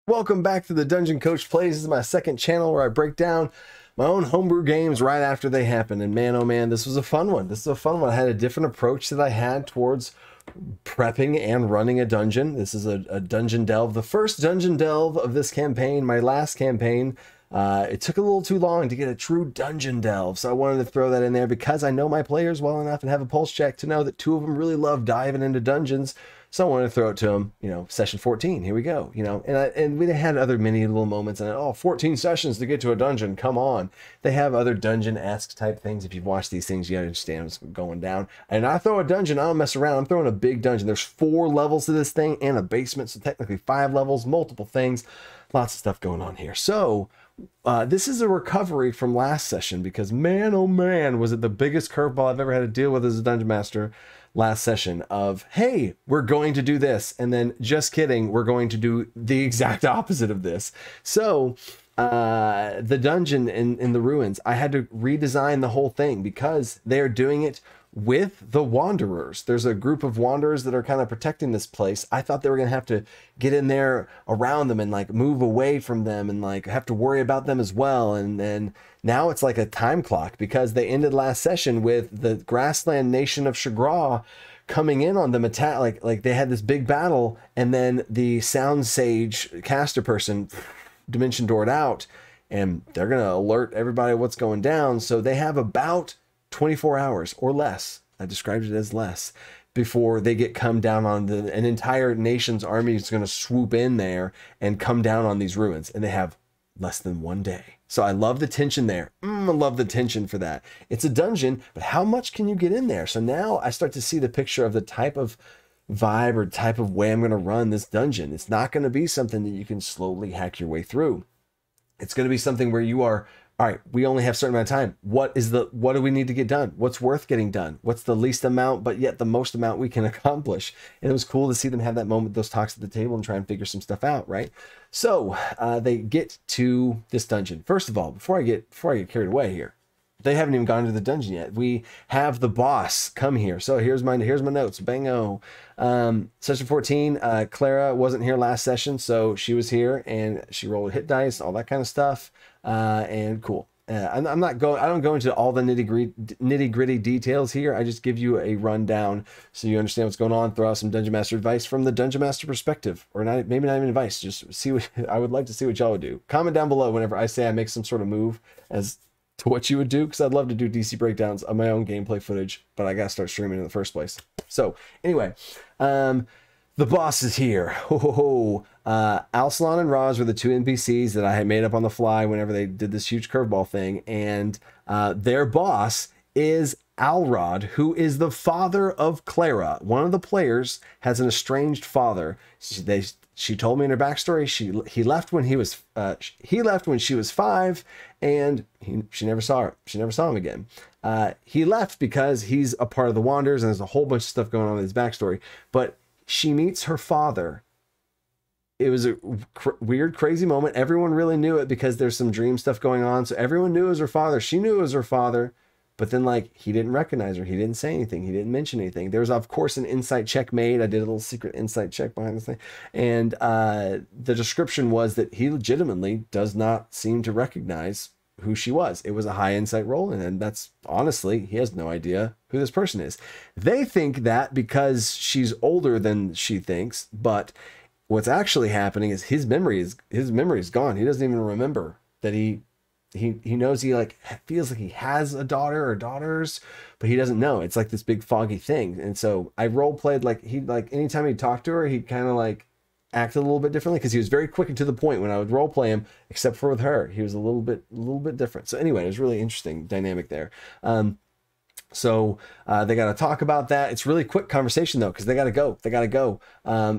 Welcome back to the Dungeon Coach Plays. This is my second channel where I break down my own homebrew games right after they happen. And man, oh man, this was a fun one. This is a fun one. I had a different approach that I had towards prepping and running a dungeon. This is a dungeon delve. The first dungeon delve of this campaign, my last campaign. It took a little too long to get a true dungeon delve, so I wanted to throw that in there because I know my players well enough and have a pulse check to know that two of them really love diving into dungeons. So I wanted to throw it to them, you know, session 14, here we go, you know, and we had other mini little moments, and oh, 14 sessions to get to a dungeon, come on. They have other dungeon-esque type things. If you've watched these things, you understand what's going down. And I throw a dungeon, I don't mess around, I'm throwing a big dungeon. There's 4 levels to this thing and a basement, so technically 5 levels, multiple things, lots of stuff going on here. So this is a recovery from last session because man, oh man, was it the biggest curveball I've ever had to deal with as a dungeon master last session of, hey, we're going to do this. And then just kidding, we're going to do the exact opposite of this. So the dungeon in the ruins, I had to redesign the whole thing because they're doing it with the wanderers. There's a group of wanderers that are kind of protecting this place. I thought they were going to have to get in there around them and like move away from them and like have to worry about them as well. And then now it's like a time clock because they ended last session with the grassland nation of Shagra coming in on them, attack like they had this big battle, and then the sound sage caster person dimension doored out, and they're gonna alert everybody what's going down. So they have about 24 hours or less, I described it as less, before they get come down on an entire nation's army is going to swoop in there and come down on these ruins, and they have less than 1 day. So I love the tension there. I love the tension for that. It's a dungeon, but how much can you get in there? So now I start to see the picture of the type of vibe or type of way I'm going to run this dungeon. It's not going to be something that you can slowly hack your way through. It's going to be something where you are, all right, we only have a certain amount of time. What do we need to get done? What's worth getting done? What's the least amount, but yet the most amount we can accomplish? And it was cool to see them have that moment, those talks at the table, and try and figure some stuff out, right? So they get to this dungeon. First of all, before I get carried away here, they haven't even gone to the dungeon yet. We have the boss come here. So here's my notes. Bango. Session 14, Clara wasn't here last session, so she was here and she rolled hit dice, all that kind of stuff. And cool. I don't go into all the nitty gritty details here. I just give you a rundown so you understand what's going on. Throw out some dungeon master advice from the dungeon master perspective, or not, maybe not even advice. Just see what I would like to see what y'all would do. Comment down below whenever I say I make some sort of move as to what you would do, because I'd love to do DC breakdowns of my own gameplay footage, but I gotta start streaming in the first place. So anyway, the boss is here. Ho ho ho. Alsalon and Roz were the 2 NPCs that I had made up on the fly whenever they did this huge curveball thing, and their boss is Alrod, who is the father of Clara. One of the players has an estranged father. She told me in her backstory he left when he left when she was 5, and she never saw her. She never saw him again. He left because he's a part of the Wanderers, and there's a whole bunch of stuff going on in his backstory. But she meets her father. It was a weird, crazy moment. Everyone really knew it because there's some dream stuff going on. So everyone knew it was her father. She knew it was her father. But then, like, he didn't recognize her. He didn't say anything. He didn't mention anything. There was, of course, an insight check made. I did a little secret insight check behind this thing. And the description was that he legitimately does not seem to recognize who she was. It was a high insight roll. And that's, honestly, he has no idea who this person is. They think that because she's older than she thinks. But what's actually happening is his memory is gone. He doesn't even remember that he knows he like feels like he has a daughter or daughters, but he doesn't know. It's like this big foggy thing. And so I role played like anytime he'd talk to her, he'd kind of like act a little bit differently because he was very quick and to the point when I would role play him, except for with her. He was a little bit different. So anyway, it was really interesting dynamic there. So they got to talk about that. It's really quick conversation though, because they got to go.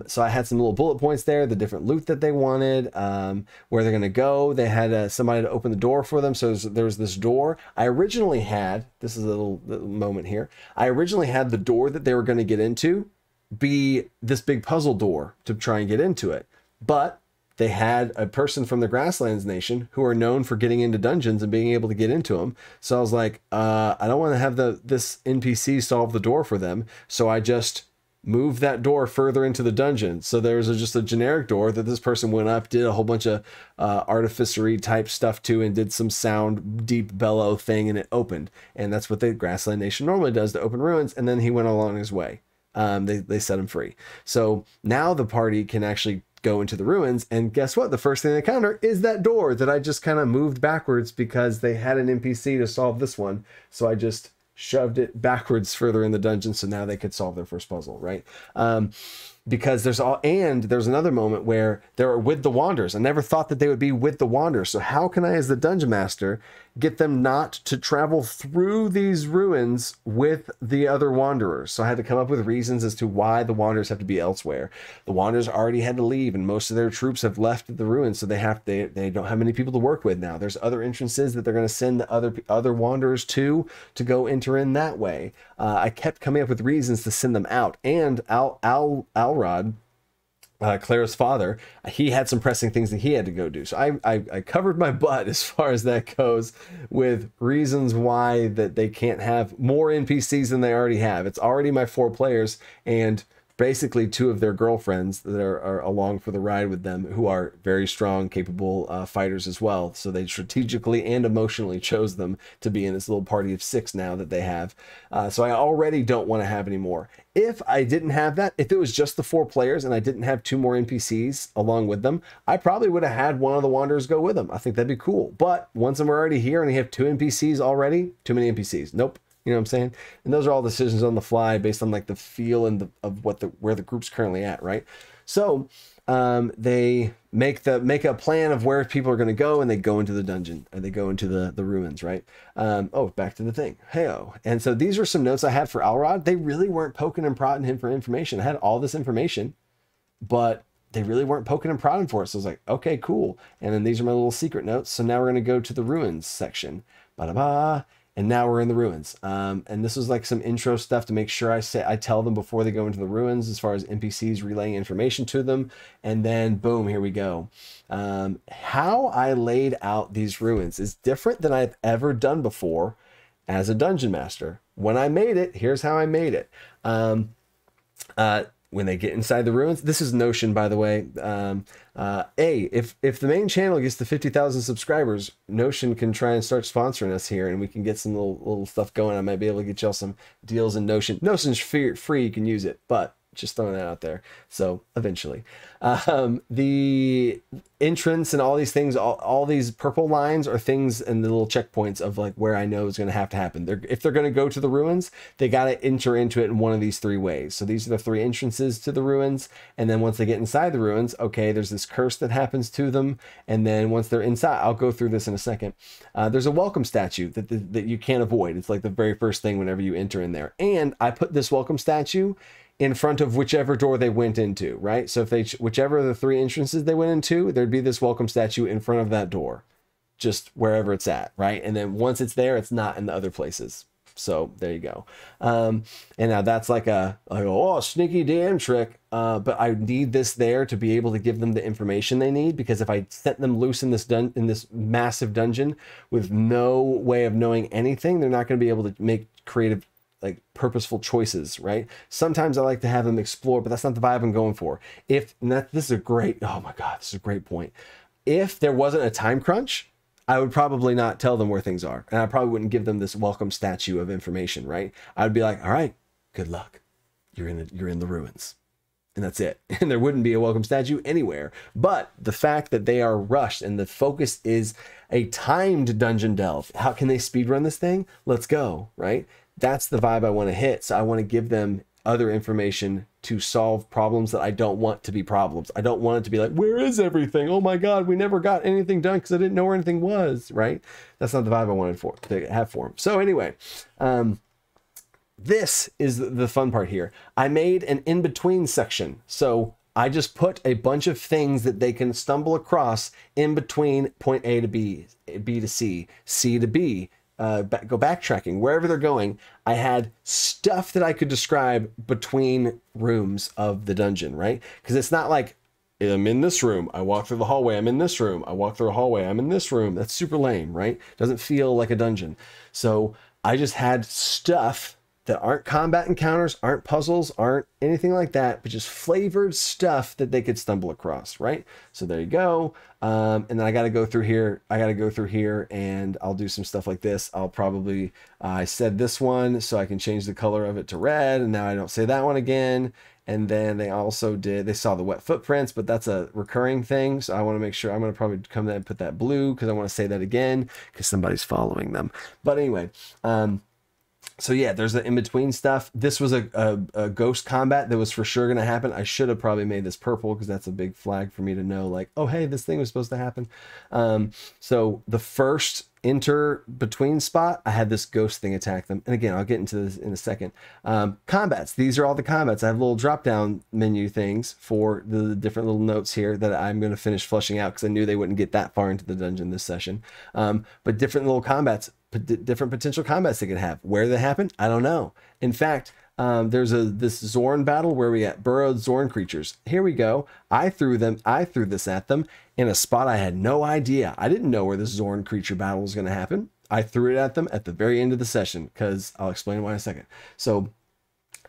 So I had some little bullet points there, the different loot that they wanted, where they're going to go. They had somebody to open the door for them. So there was this door. I originally had, this is a little moment here. I originally had the door that they were going to get into be this big puzzle door to try and get into it. But they had a person from the Grasslands Nation who are known for getting into dungeons and being able to get into them. So I was like, I don't want to have this NPC solve the door for them. So I just move that door further into the dungeon. So there's just a generic door that this person went up, did a whole bunch of artificery type stuff to, and did some sound deep bellow thing, and it opened. And that's what the Grassland Nation normally does to open ruins. And then he went along his way. They set him free. So now the party can actually go into the ruins, and guess what? The first thing they encounter is that door that I just kind of moved backwards because they had an NPC to solve this one. So I just shoved it backwards further in the dungeon, so now they could solve their first puzzle, right? Because there's another moment where they're with the Wanderers. I never thought that they would be with the Wanderers. So how can I, as the dungeon master, get them not to travel through these ruins with the other Wanderers? So I had to come up with reasons as to why the Wanderers have to be elsewhere. The Wanderers already had to leave, and most of their troops have left the ruins, so they don't have many people to work with now. There's other entrances that they're going to send the other Wanderers to go enter in that way. I kept coming up with reasons to send them out, and Alrod, Clara's father, he had some pressing things that he had to go do. So I covered my butt as far as that goes with reasons why that they can't have more NPCs than they already have. It's already my 4 players and basically 2 of their girlfriends that are along for the ride with them, who are very strong, capable fighters as well. So they strategically and emotionally chose them to be in this little party of 6 now that they have. So I already don't want to have any more. If I didn't have that, if it was just the 4 players and I didn't have 2 more NPCs along with them, I probably would have had one of the Wanderers go with them. I think that'd be cool. But once I'm already here and I have 2 NPCs already, too many NPCs. Nope. You know what I'm saying? And those are all decisions on the fly based on like the feel and where the group's currently at, right? So they make a plan of where people are going to go, and they go into the dungeon, and they go into the ruins, right? Oh, back to the thing. Hey-oh. And so these are some notes I had for Alrod. They really weren't poking and prodding him for information. I had all this information, but they really weren't poking and prodding for it. So I was like, okay, cool. And then these are my little secret notes. So now we're going to go to the ruins section. Ba-da-ba. And now we're in the ruins. And this was like some intro stuff to make sure I tell them before they go into the ruins, as far as NPCs relaying information to them. And then boom, here we go. How I laid out these ruins is different than I've ever done before as a dungeon master. When I made it, here's how I made it. When they get inside the ruins, this is Notion, by the way. If the main channel gets to 50,000 subscribers, Notion can try and start sponsoring us here, and we can get some little stuff going. I might be able to get y'all some deals in Notion. Notion's free, you can use it, but just throwing that out there. So eventually, the entrance and all these things, all these purple lines are things and the little checkpoints of like where I know is going to have to happen. If they're going to go to the ruins, they got to enter into it in one of these 3 ways. So these are the 3 entrances to the ruins. And then once they get inside the ruins, okay, there's this curse that happens to them. And then once they're inside, I'll go through this in a second. There's a welcome statue that you can't avoid. It's like the very first thing whenever you enter in there. And I put this welcome statue in front of whichever door they went into, right? So if whichever of the 3 entrances they went into, there'd be this welcome statue in front of that door, just wherever it's at, right? And then once it's there, it's not in the other places. So there you go. And now that's like a sneaky DM trick, but I need this there to be able to give them the information they need, because if I set them loose in this massive dungeon with no way of knowing anything, they're not going to be able to make creative, like purposeful choices, right? Sometimes I like to have them explore, but that's not the vibe I'm going for. This is a great, oh my God, this is a great point. If there wasn't a time crunch, I would probably not tell them where things are. And I probably wouldn't give them this welcome statue of information, right? I'd be like, all right, good luck. You're in the ruins. And that's it. And there wouldn't be a welcome statue anywhere. But the fact that they are rushed and the focus is a timed dungeon delve. How can they speedrun this thing? Let's go, right? That's the vibe I want to hit. So I want to give them other information to solve problems that I don't want to be problems. I don't want it to be like, where is everything? Oh my God, we never got anything done because I didn't know where anything was, right? That's not the vibe I wanted to have for them. So anyway, this is the fun part here. I made an in-between section. So I just put a bunch of things that they can stumble across in between point A to B, B to C, C to B, go backtracking wherever they're going. I had stuff that I could describe between rooms of the dungeon, right? Because it's not like I'm in this room, I walk through the hallway, I'm in this room, I walk through a hallway, I'm in this room. That's super lame, right? Doesn't feel like a dungeon. So I just had stuff that aren't combat encounters, aren't puzzles, aren't anything like that, but just flavored stuff that they could stumble across, right? So there you go. And then I got to go through here. And I'll do some stuff like this. I'll probably, I said this one so I can change the color of it to red. And now I don't say that one again. And then they also they saw the wet footprints, but that's a recurring thing. So I want to make sure I'm going to probably come in and put that blue because I want to say that again because somebody's following them. But anyway, so yeah, there's the in-between stuff. This was a ghost combat that was for sure going to happen. I should have probably made this purple because that's a big flag for me to know, like, oh, hey, this thing was supposed to happen. So the first between spot, I had this ghost thing attack them. And again, I'll get into this in a second. Combats. These are all the combats. I have little drop-down menu things for the different little notes here that I'm going to finish flushing out because I knew they wouldn't get that far into the dungeon this session. But different little combats, different potential combats they could have. Where they happen, I don't know. In fact, there's this Zorn battle where we got burrowed Zorn creatures. Here we go. I threw this at them in a spot I had no idea. I didn't know where this Zorn creature battle was going to happen. I threw it at them at the very end of the session because I'll explain why in a second. So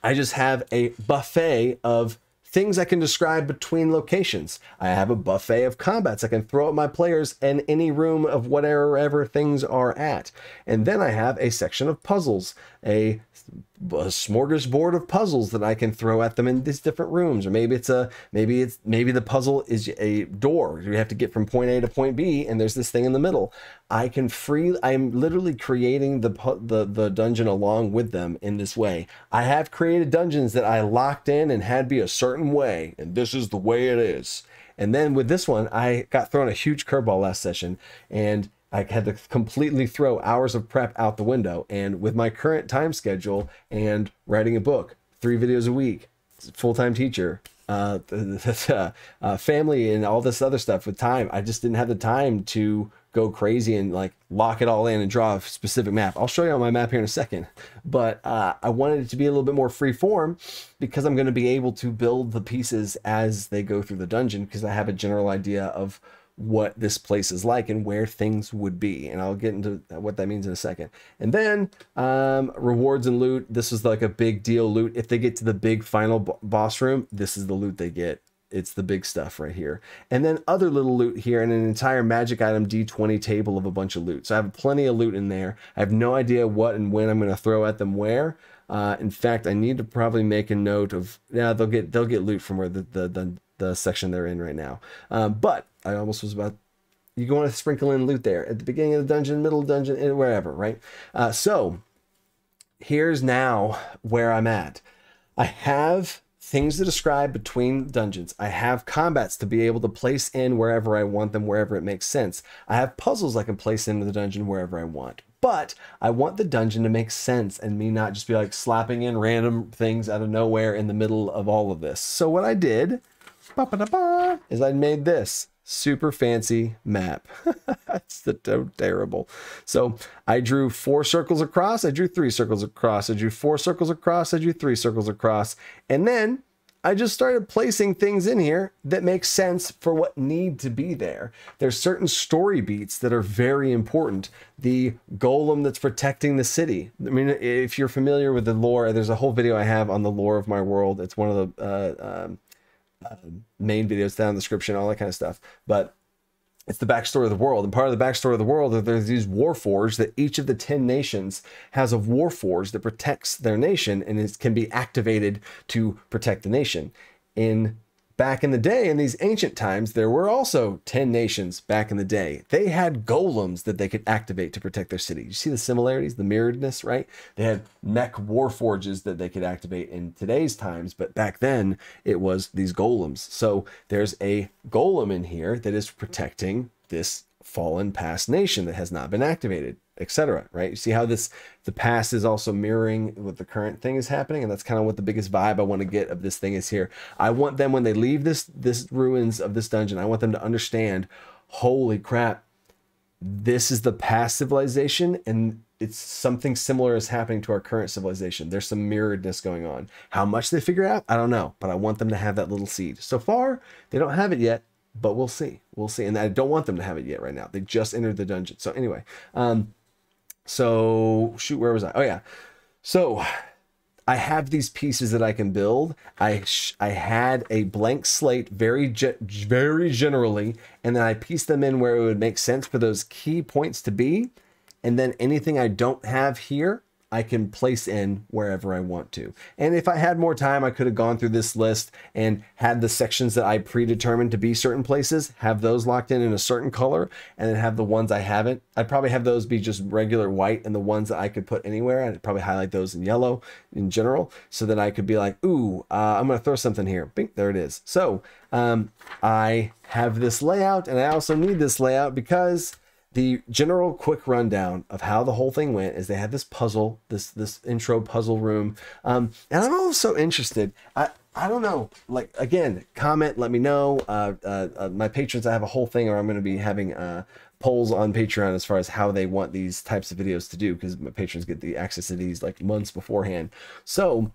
I just have a buffet of things I can describe between locations. I have a buffet of combats I can throw at my players in any room of whatever things are at. And then I have a section of puzzles, a smorgasbord of puzzles that I can throw at them in these different rooms. Or maybe maybe the puzzle is a door. You have to get from point A to point B, and there's this thing in the middle. I'm literally creating the dungeon along with them in this way. I have created dungeons that I locked in and had be a certain way, and this is the way it is. And then with this one, I got thrown a huge curveball last session, and I had to completely throw hours of prep out the window. And with my current time schedule and writing a book, 3 videos a week, full-time teacher, family and all this other stuff with time, I just didn't have the time to go crazy and like lock it all in and draw a specific map. I'll show you on my map here in a second, but I wanted it to be a little bit more free form because I'm going to be able to build the pieces as they go through the dungeon because I have a general idea of what this place is like and where things would be. And I'll get into what that means in a second. And then rewards and loot. This is like a big deal loot. If they get to the big final boss room, this is the loot they get. It's the big stuff right here. And then other little loot here and an entire magic item D20 table of a bunch of loot. So I have plenty of loot in there. I have no idea what and when I'm going to throw at them where. In fact, I need to probably make a note of, yeah, they'll get loot from where the section they're in right now. But I almost was about, you want to sprinkle in loot there at the beginning of the dungeon, middle of the dungeon, and wherever, right? So here's now where I'm at. I have things to describe between dungeons. I have combats to be able to place in wherever I want them, wherever it makes sense. I have puzzles I can place into the dungeon wherever I want. But I want the dungeon to make sense and me not just be like slapping in random things out of nowhere in the middle of all of this. So what I did is I made this super fancy map. It's terrible. So I drew 4 circles across. I drew 3 circles across. I drew 4 circles across. I drew 3 circles across. And then I just started placing things in here that make sense for what need to be there. There's certain story beats that are very important. The golem that's protecting the city. I mean, if you're familiar with the lore, there's a whole video I have on the lore of my world. It's one of the main videos down in the description, all that kind of stuff. But it's the backstory of the world. And part of the backstory of the world is there's these warforged that each of the 10 nations has a warforged that protects their nation and it can be activated to protect the nation. Back in the day, in these ancient times, there were also 10 nations back in the day. They had golems that they could activate to protect their city. You see the similarities, the mirroredness, right? They had mech warforges that they could activate in today's times, but back then it was these golems. So there's a golem in here that is protecting this fallen past nation that has not been activated, etc. Right? You see how the past is also mirroring what the current thing is happening, and that's kind of what the biggest vibe I want to get of this thing is here. I want them, when they leave this ruins of this dungeon, I want them to understand, holy crap, this is the past civilization, and it's something similar is happening to our current civilization. There's some mirroredness going on. How much they figure out, I don't know, but I want them to have that little seed. So far, they don't have it yet, but we'll see. We'll see. And I don't want them to have it yet right now. They just entered the dungeon. So anyway, so shoot, where was I? Oh yeah. So I have these pieces that I can build. I had a blank slate very generally, and then I pieced them in where it would make sense for those key points to be. And then anything I don't have here, I can place in wherever I want to. And if I had more time, I could have gone through this list and had the sections that I predetermined to be certain places, have those locked in a certain color, and then have the ones I haven't. I'd probably have those be just regular white, and the ones that I could put anywhere, I'd probably highlight those in yellow in general, so that I could be like, ooh, I'm gonna throw something here. Bing, there it is. So I have this layout, and I also need this layout because the general quick rundown of how the whole thing went is they had this puzzle, this intro puzzle room. And I'm also interested, I don't know, like, again, comment, let me know. My patrons, I have a whole thing, or I'm going to be having polls on Patreon as far as how they want these types of videos to do, because my patrons get the access to these like months beforehand. So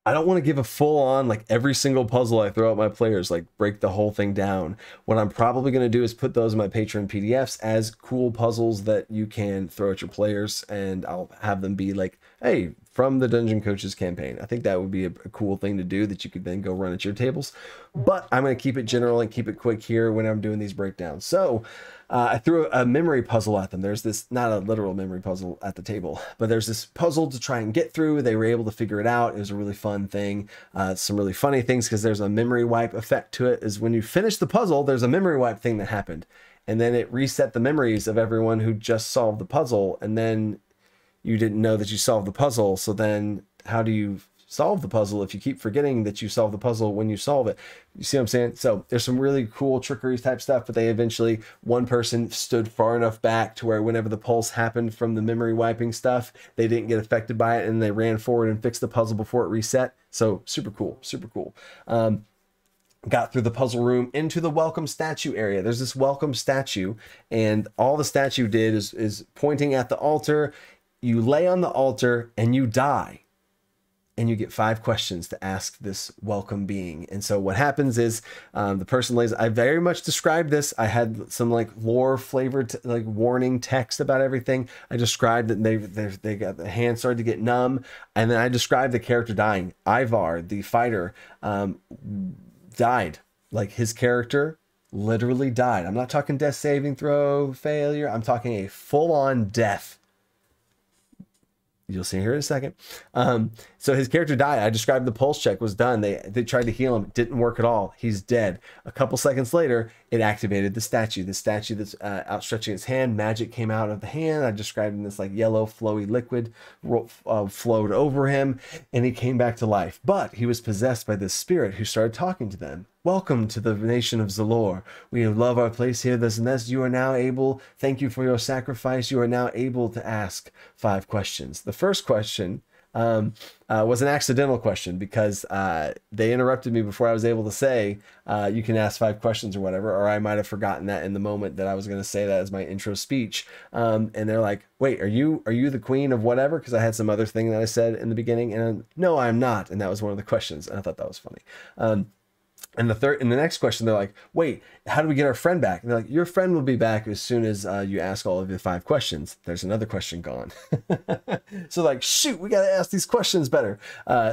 I don't want to give a full on, like, every single puzzle I throw at my players, like, break the whole thing down. What I'm probably going to do is put those in my Patreon PDFs as cool puzzles that you can throw at your players, and I'll have them be like, hey, from the Dungeon Coaches campaign. I think that would be a cool thing to do that you could then go run at your tables. But I'm going to keep it general and keep it quick here when I'm doing these breakdowns. So I threw a memory puzzle at them. There's this, not a literal memory puzzle at the table, but there's this puzzle to try and get through. They were able to figure it out. It was a really fun thing. Some really funny things, because there's a memory wipe effect to it, is when you finish the puzzle, there's a memory wipe thing that happened. And then it reset the memories of everyone who just solved the puzzle. And then you didn't know that you solved the puzzle. So then how do you solve the puzzle if you keep forgetting that you solve the puzzle when you solve it? You see what I'm saying? So there's some really cool trickery type stuff, but they eventually, one person stood far enough back to where whenever the pulse happened from the memory wiping stuff, they didn't get affected by it, and they ran forward and fixed the puzzle before it reset. So super cool, super cool. Got through the puzzle room into the welcome statue area. There's this welcome statue, and all the statue did is pointing at the altar. You lay on the altar and you die, and you get 5 questions to ask this welcome being. And so what happens is the person lays, I very much described this. I had some like lore flavored like warning text about everything. I described that they got, the hand started to get numb. And then I described the character dying. Ivar, the fighter, died. Like, his character literally died. I'm not talking death saving throw failure. I'm talking a full-on death. You'll see here in a second. So his character died. I described the pulse check was done. They tried to heal him. It didn't work at all. He's dead. A couple seconds later, it activated the statue. The statue that's outstretching its hand. Magic came out of the hand. I described in this like yellow flowy liquid flowed over him, and he came back to life. But he was possessed by this spirit who started talking to them. Welcome to the nation of Zalor. We love our place here, this and this. You are now able, thank you for your sacrifice. You are now able to ask 5 questions. The first question was an accidental question, because they interrupted me before I was able to say, you can ask 5 questions or whatever, or I might have forgotten that in the moment that I was going to say that as my intro speech. And they're like, wait, are you the queen of whatever? Because I had some other thing that I said in the beginning, and no, I'm not. And that was one of the questions. And I thought that was funny. And the next question, they're like, wait, how do we get our friend back? And they're like, your friend will be back as soon as you ask all of the 5 questions. There's another question gone. So like, shoot, we got to ask these questions better.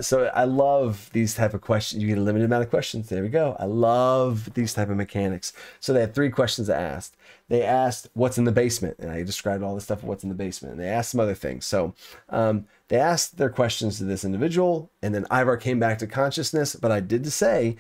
So I love these type of questions. You get a limited amount of questions. There we go. I love these type of mechanics. So they had 3 questions asked. They asked, what's in the basement? And I described all the stuff of what's in the basement. And they asked some other things. So they asked their questions to this individual, and then Ivar came back to consciousness. But I did say,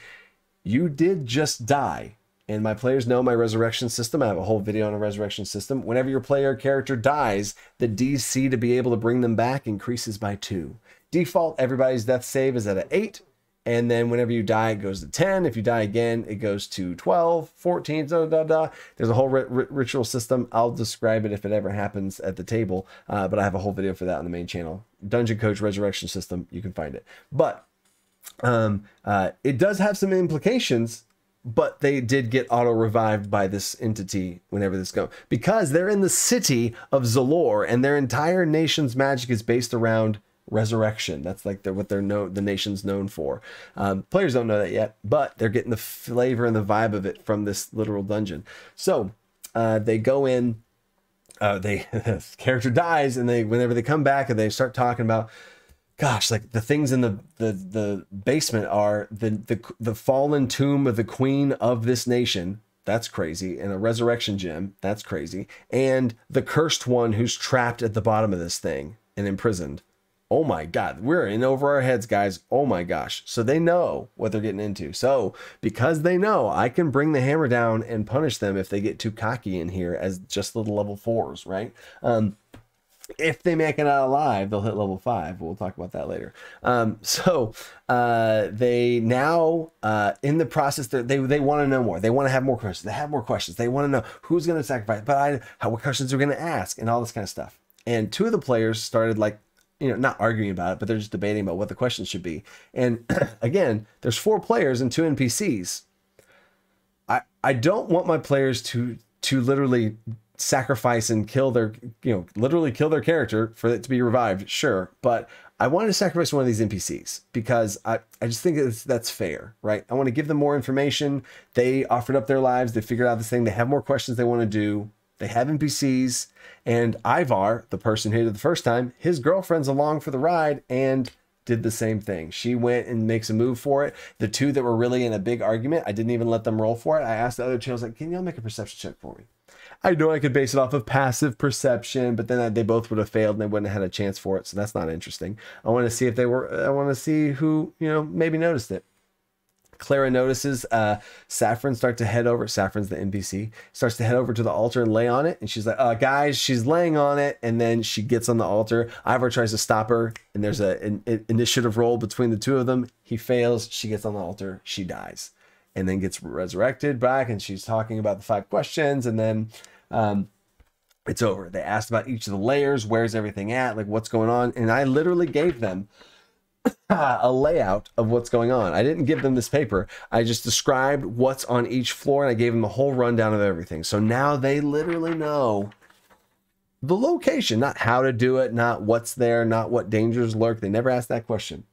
you did just die. And my players know my resurrection system. I have a whole video on a resurrection system. Whenever your player character dies, the DC to be able to bring them back increases by 2. Default, everybody's death save is at an 8. And then whenever you die, it goes to 10. If you die again, it goes to 12, 14, There's a whole ritual system. I'll describe it if it ever happens at the table. But I have a whole video for that on the main channel. Dungeon Coach resurrection system, you can find it. But it does have some implications, but they did get auto-revived by this entity whenever this goes, because they're in the city of Zalor, and their entire nation's magic is based around resurrection. That's like what the nation's known for. Players don't know that yet, but they're getting the flavor and the vibe of it from this literal dungeon. So they go in, the character dies, and whenever they come back and they start talking about gosh, like the things in the basement are the fallen tomb of the queen of this nation. That's crazy. And a resurrection gem. That's crazy. And the cursed one who's trapped at the bottom of this thing and imprisoned. Oh my God, we're in over our heads, guys. Oh my gosh. So they know what they're getting into. So because they know, I can bring the hammer down and punish them if they get too cocky in here as just little level 4s, right? If they make it out alive, they'll hit level 5. We'll talk about that later. They now, in the process, they want to know more. They want to have more questions. They have more questions. They want to know who's going to sacrifice, what questions are we going to ask, and all this kind of stuff. And 2 of the players started like, not arguing about it, but they're just debating about what the questions should be. And again, there's 4 players and 2 NPCs. I don't want my players to literally sacrifice and kill their, literally kill their character for it to be revived. Sure. But I wanted to sacrifice one of these NPCs because I just think that's fair, right? I want to give them more information. They offered up their lives. They figured out this thing. They have more questions they want to do. They have NPCs, and Ivar, the person who did it the first time, his girlfriend's along for the ride and did the same thing. She went and makes a move for it. The 2 that were really in a big argument, I didn't even let them roll for it. I asked the other 2, I was like, can y'all make a perception check for me? I know I could base it off of passive perception, but then they both would have failed and they wouldn't have had a chance for it. So that's not interesting. I want to see if I want to see who, maybe noticed it. Clara notices Saffron start to head over. Saffron's the NPC. Starts to head over to the altar and lay on it. And she's like, guys, she's laying on it. And then she gets on the altar. Ivor tries to stop her. And there's an initiative roll between the 2 of them. He fails. She gets on the altar. She dies. And then gets resurrected back. And she's talking about the 5 questions. And then it's over. They asked about each of the layers. Where's everything at? Like, what's going on? And I literally gave them a layout of what's going on. I didn't give them this paper. I just described what's on each floor and I gave them a whole rundown of everything. So now they literally know the location, not how to do it, not what's there, not what dangers lurk. They never asked that question.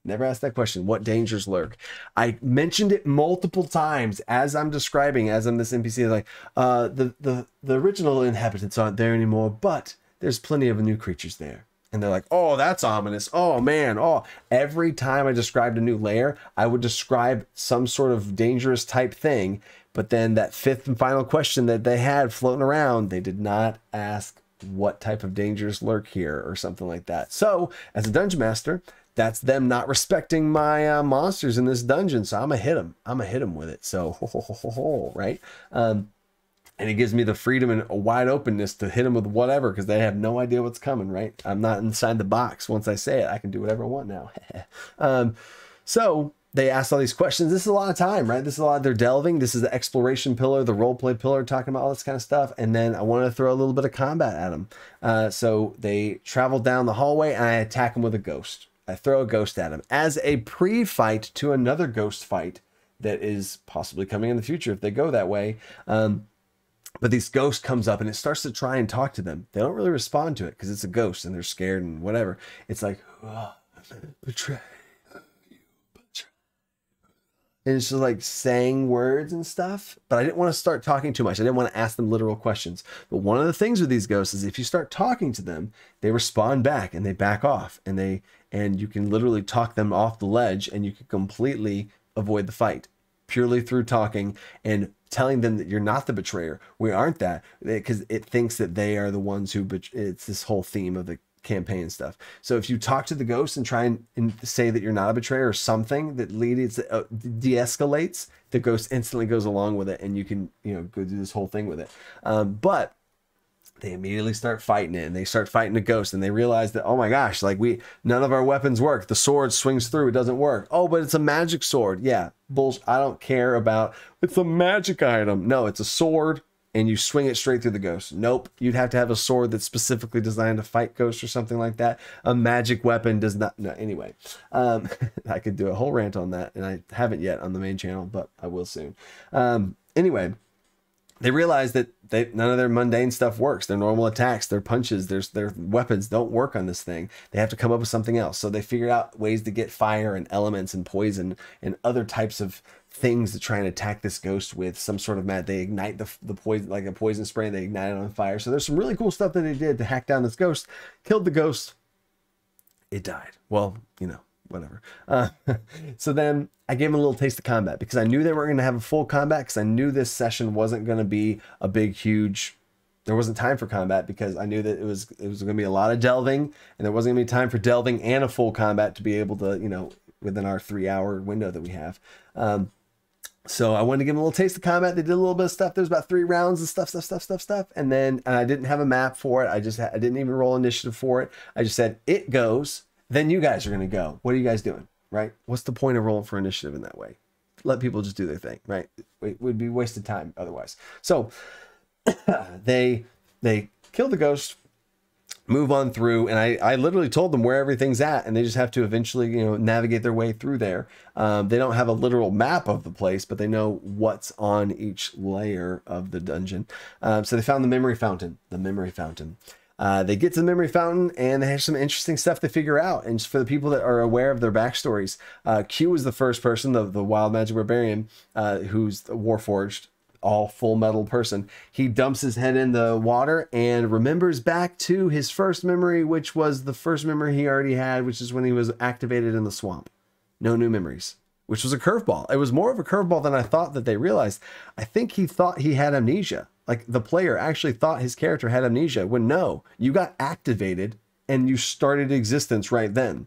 Never asked that question. What dangers lurk? I mentioned it multiple times as I'm describing, as I'm this NPC, like the original inhabitants aren't there anymore, but there's plenty of new creatures there. And they're like, oh, that's ominous. Oh, man. Oh, every time I described a new layer, I would describe some sort of dangerous type thing. But then that 5th and final question that they had floating around, they did not ask what type of dangers lurk here or something like that. So as a dungeon master, that's them not respecting my monsters in this dungeon. So I'm going to hit them. I'm going to hit them with it. So, right? And it gives me the freedom and a wide openness to hit them with whatever because they have no idea what's coming, right? I'm not inside the box. Once I say it, I can do whatever I want now. So they asked all these questions. This is a lot of time, right? This is a lot. They're delving. This is the exploration pillar, the role play pillar, talking about all this kind of stuff. And then I wanted to throw a little bit of combat at them. So they travel down the hallway and I attack them with a ghost. I throw a ghost at them as a pre-fight to another ghost fight that is possibly coming in the future if they go that way. But this ghost comes up and it starts to try and talk to them. They don't really respond to it because it's a ghost and they're scared and whatever. It's like, betray. And it's just like saying words and stuff. But I didn't want to start talking too much. I didn't want to ask them literal questions. But one of the things with these ghosts is if you start talking to them, they respond back and they back off. And you can literally talk them off the ledge and you can completely avoid the fight purely through talking and telling them that you're not the betrayer. We aren't that, because it thinks that they are the ones who it's this whole theme of the campaign stuff. So if you talk to the ghost and try and say that you're not a betrayer or something that de-escalates, the ghost instantly goes along with it and you can, go do this whole thing with it. But they immediately start fighting it and they start fighting the ghost and they realize that, oh my gosh, like none of our weapons work. The sword swings through, it doesn't work. Oh, but it's a magic sword. Yeah, bullshit. I don't care about, it's a magic item. No, it's a sword and you swing it straight through the ghost. Nope. You'd have to have a sword that's specifically designed to fight ghosts or something like that. A magic weapon does not. No, anyway, I could do a whole rant on that and I haven't yet on the main channel, but I will soon. Anyway, they realize that none of their mundane stuff works. Their normal attacks, their punches, their weapons don't work on this thing. They have to come up with something else. So they figured out ways to get fire and elements and poison and other types of things to try and attack this ghost with some sort of They ignite the poison, like a poison spray, and they ignite it on fire. So there's some really cool stuff that they did to hack down this ghost, killed the ghost, it died. Well, you know, whatever. So then I gave him a little taste of combat because I knew they weren't going to have a full combat, because I knew this session wasn't going to be a big, huge, there wasn't time for combat, because I knew that it was going to be a lot of delving, and there wasn't going to be time for delving and a full combat to be able to, you know, within our 3-hour window that we have. So I wanted to give them a little taste of combat. They did a little bit of stuff. There's about 3 rounds of stuff. And then I didn't have a map for it. I didn't even roll initiative for it. I just said, it goes, then you guys are going to go. What are you guys doing? Right? What's the point of rolling for initiative in that way? Let people just do their thing, right? It would be wasted time otherwise. So they kill the ghost, move on through, and I literally told them where everything's at, and they just have to eventually, you know, navigate their way through there. They don't have a literal map of the place, but they know what's on each layer of the dungeon. So they found the memory fountain. They get to the memory fountain, and they have some interesting stuff to figure out. And for the people that are aware of their backstories, Q was the first person, the wild magic barbarian, who's warforged, all full metal person. He dumps his head in the water and remembers back to his first memory, which was the first memory he already had, which is when he was activated in the swamp. No new memories, which was a curveball. It was more of a curveball than I thought that they realized. I think he thought he had amnesia. Like, the player actually thought his character had amnesia, when no, you got activated and you started existence right then.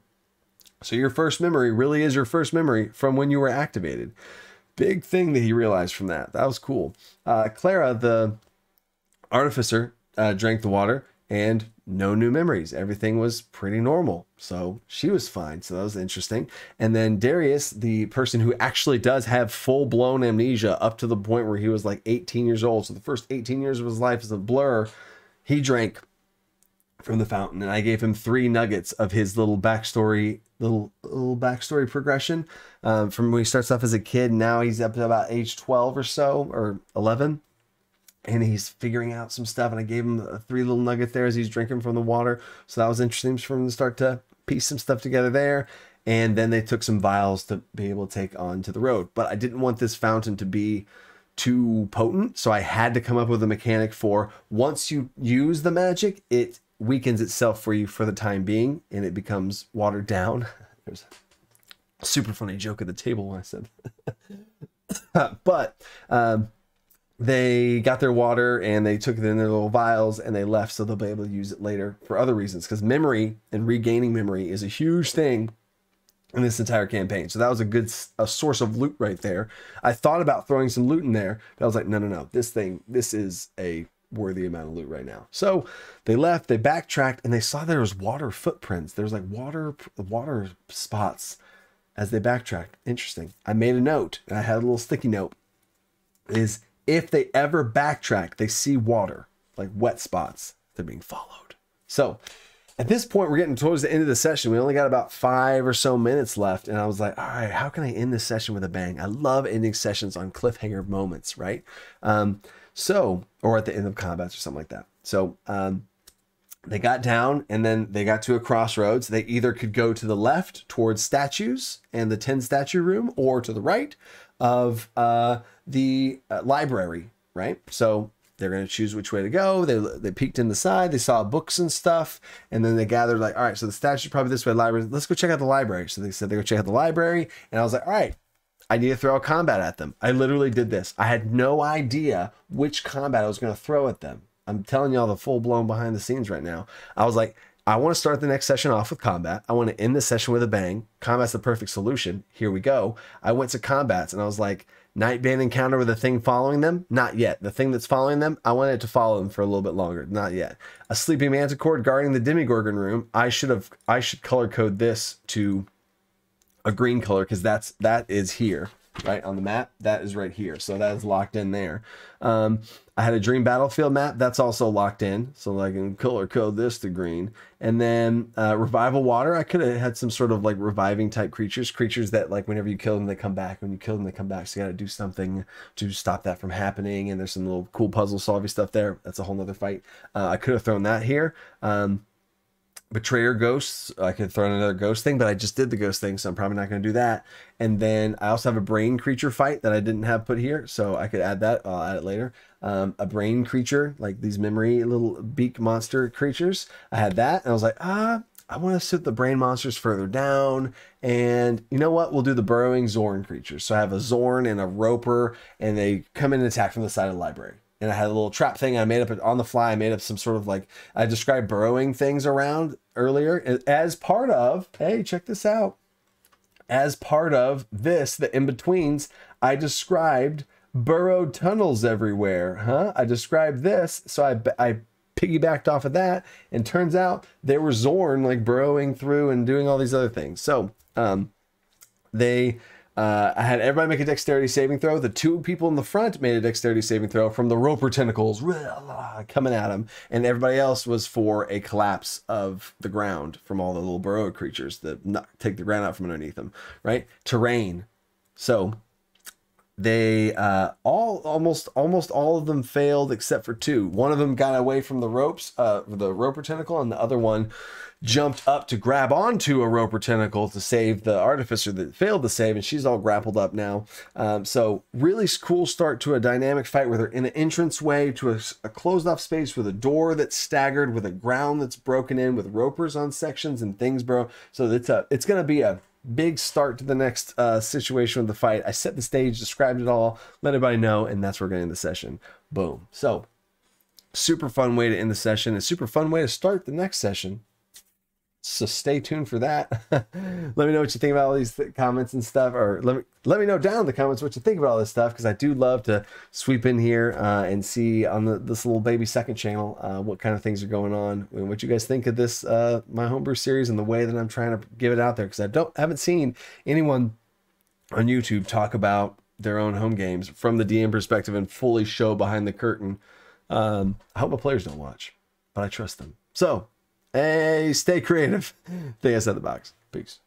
So your first memory really is your first memory from when you were activated. Big thing that he realized from that. That was cool. Clara, the artificer, drank the water, and no new memories. Everything was pretty normal. So she was fine. So that was interesting. And then Darius, the person who actually does have full-blown amnesia up to the point where he was like 18 years old. So the first 18 years of his life is a blur. He drank from the fountain, and I gave him 3 nuggets of his little backstory, little backstory progression, from when he starts off as a kid. Now he's up to about age 12 or so, or 11, and he's figuring out some stuff. And I gave him 3 little nuggets there as he's drinking from the water. So that was interesting for him to start to piece some stuff together there. And then they took some vials to be able to take on to the road. But I didn't want this fountain to be too potent, so I had to come up with a mechanic for, once you use the magic, it weakens itself for you for the time being, and it becomes watered down. There's a super funny joke at the table when I said but they got their water, and they took it in their little vials, and they left, so they'll be able to use it later for other reasons, because memory and regaining memory is a huge thing in this entire campaign. So that was a source of loot right there. I thought about throwing some loot in there, but I was like, no, this is a worthy amount of loot right now. So they left, they backtracked, and they saw there was water footprints. There's like water spots as they backtracked. Interesting. I made a note, and I had a little sticky note, is if they ever backtrack, they see water, like wet spots, they're being followed. So at this point, we're getting towards the end of the session. We only got about 5 or so minutes left. And I was like, all right, how can I end this session with a bang? I love ending sessions on cliffhanger moments, right? Or at the end of combats or something like that. So they got down, and then they got to a crossroads. They either could go to the left towards statues and the 10 statue room, or to the right of the library, right? So they're going to choose which way to go. They peeked in the side. They saw books and stuff. And then they gathered like, all right, so the statue's probably this way, library. Let's go check out the library. So they said they go check out the library. And I was like, all right, I need to throw a combat at them. I literally did this. I had no idea which combat I was going to throw at them. I'm telling y'all the full blown behind the scenes right now. I was like, I want to start the next session off with combat. I want to end this session with a bang. Combat's the perfect solution. Here we go. I went to combats, and I was like, Nightbane encounter with a thing following them? Not yet. The thing that's following them, I wanted it to follow them for a little bit longer. Not yet. A sleeping manticore guarding the Demigorgon room. I should color code this to a green color, because that is here, right on the map. That is right here. So that is locked in there. I had a dream battlefield map that's also locked in, so I can color code this to green. And then revival water, I could have had some sort of like reviving type creatures that like whenever you kill them they come back, when you kill them they come back, so you got to do something to stop that from happening. And there's some little cool puzzle solving stuff there. That's a whole nother fight. I could have thrown that here. Betrayer ghosts, I could throw in another ghost thing, but I just did the ghost thing, so I'm probably not going to do that. And then I also have a brain creature fight that I didn't have put here, so I could add that. I'll add it later. A brain creature, like these memory little beak monster creatures, I had that, and I was like, I want to sit the brain monsters further down, and you know what? We'll do the burrowing Zorn creatures. So I have a Zorn and a Roper, and they come in and attack from the side of the library. And I had a little trap thing I made up on the fly. I made up some sort of like, I described burrowing things around earlier as part of, hey, check this out. As part of this, the in-betweens, I described burrowed tunnels everywhere. I described this, so I piggybacked off of that, and turns out there were Zorn like burrowing through and doing all these other things. So I had everybody make a dexterity saving throw. The two people in the front made a dexterity saving throw from the Roper tentacles coming at them, and everybody else was for a collapse of the ground from all the little burrow creatures that take the ground out from underneath them, right? Terrain. So they almost all of them failed except for two. One of them got away from the ropes, the Roper tentacle, and the other one jumped up to grab onto a Roper tentacle to save the artificer that failed to save, and she's all grappled up now. So really cool start to a dynamic fight where they're in an entrance way to a closed off space with a door that's staggered, with a ground that's broken in, with Ropers on sections and things, bro. So it's gonna be a big start to the next situation with the fight. I set the stage, described it all, let everybody know, and that's where we're going to end the session. Boom. So super fun way to end the session, and super fun way to start the next session. So stay tuned for that. Let me know what you think about all these comments and stuff, or let me know down in the comments what you think about all this stuff, because I do love to sweep in here and see on this little baby second channel what kind of things are going on, and what you guys think of this my homebrew series and the way that I'm trying to give it out there, because I haven't seen anyone on YouTube talk about their own home games from the DM perspective and fully show behind the curtain. I hope my players don't watch, but I trust them. So hey, stay creative. Think outside the box. Peace.